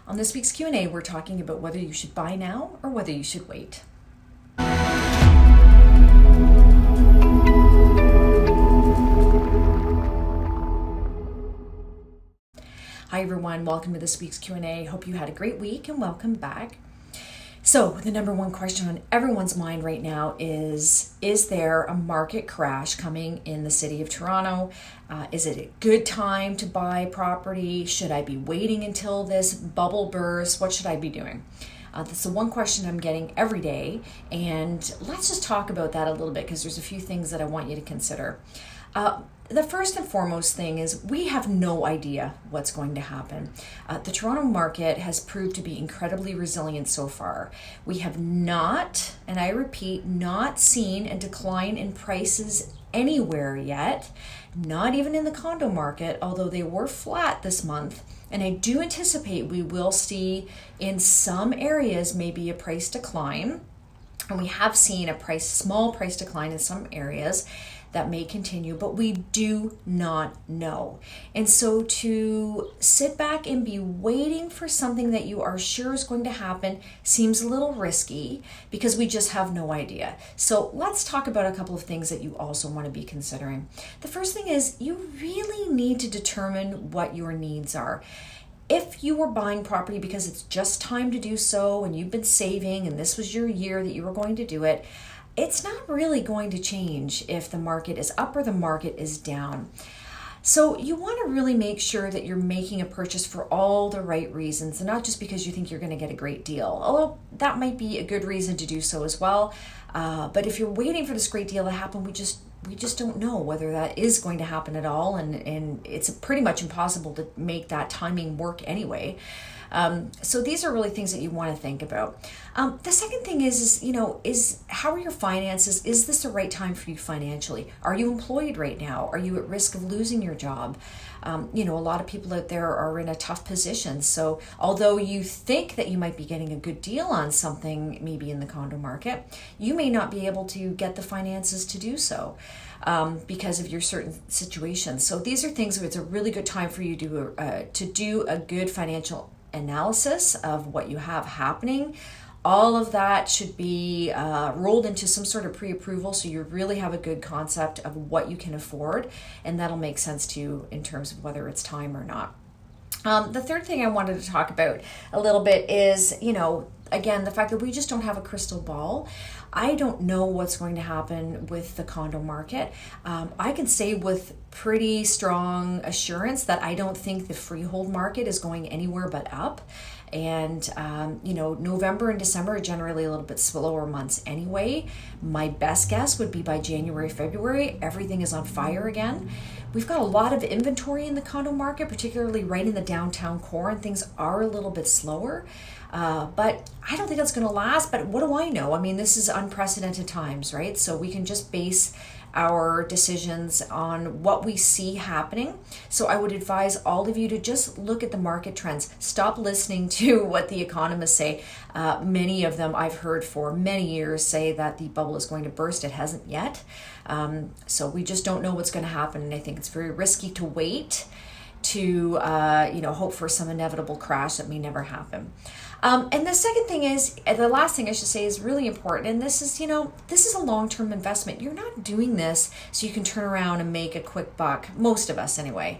On this week's Q&A, we're talking about whether you should buy now or whether you should wait. Hi everyone, welcome to this week's Q&A. Hope you had a great week and welcome back. So the number one question on everyone's mind right now is there a market crash coming in the city of Toronto? Is it a good time to buy property? Should I be waiting until this bubble bursts? What should I be doing? That's the one question I'm getting every day. And let's just talk about that a little bit because there's a few things that I want you to consider. The first and foremost thing is we have no idea what's going to happen. The Toronto market has proved to be incredibly resilient so far. We have not, and I repeat, not seen a decline in prices anywhere yet, not even in the condo market, although they were flat this month. And I do anticipate we will see in some areas maybe a price decline. And we have seen a small price decline in some areas that may continue, but we do not know. And so to sit back and be waiting for something that you are sure is going to happen seems a little risky because we just have no idea. So let's talk about a couple of things that you also want to be considering. The first thing is you really need to determine what your needs are. If you were buying property because it's just time to do so and you've been saving and this was your year that you were going to do it, it's not really going to change if the market is up or the market is down. So you want to really make sure that you're making a purchase for all the right reasons and not just because you think you're going to get a great deal, although that might be a good reason to do so as well. But if you're waiting for this great deal to happen, we just don't know whether that is going to happen at all, and it's pretty much impossible to make that timing work anyway. So these are really things that you want to think about. The second thing is how are your finances? Is this the right time for you financially? Are you employed right now? Are you at risk of losing your job? A lot of people out there are in a tough position. So although you think that you might be getting a good deal on something, maybe in the condo market, you may not be able to get the finances to do so because of your certain situations. So these are things where it's a really good time for you to do a good financial analysis of what you have happening. All of that should be rolled into some sort of pre-approval so you really have a good concept of what you can afford, and that'll make sense to you in terms of whether it's time or not. The third thing I wanted to talk about a little bit is, again, the fact that we just don't have a crystal ball. I don't know what's going to happen with the condo market. I can say with pretty strong assurance that I don't think the freehold market is going anywhere but up. And, November and December are generally a little bit slower months anyway. My best guess would be by January, February, everything is on fire again. We've got a lot of inventory in the condo market, particularly right in the downtown core, and things are a little bit slower. But I don't think that's going to last. But what do I know? I mean, this is unprecedented times, right? So we can just base our decisions on what we see happening. So I would advise all of you to just look at the market trends. Stop listening to what the economists say. Many of them I've heard for many years say that the bubble is going to burst. It hasn't yet. So we just don't know what's going to happen. And I think it's very risky to wait to hope for some inevitable crash that may never happen. And the second thing is, the last thing I should say is really important, and this is a long-term investment. You're not doing this so you can turn around and make a quick buck, most of us anyway,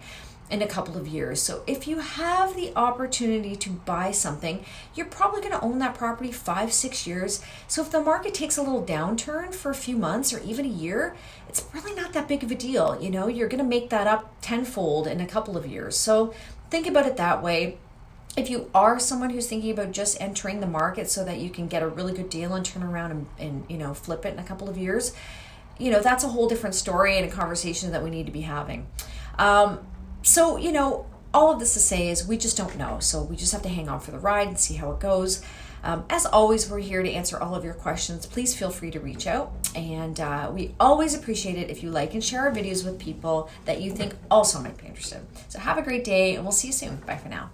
in a couple of years. So if you have the opportunity to buy something, you're probably going to own that property 5-6 years. So if the market takes a little downturn for a few months or even a year, it's really not that big of a deal. You're going to make that up tenfold in a couple of years. So think about it that way. If you are someone who's thinking about just entering the market so that you can get a really good deal and turn around and flip it in a couple of years, that's a whole different story and a conversation that we need to be having. So all of this to say is we just don't know. So we just have to hang on for the ride and see how it goes. As always, we're here to answer all of your questions. Please feel free to reach out. And we always appreciate it if you like and share our videos with people that you think also might be interested. So have a great day, and we'll see you soon. Bye for now.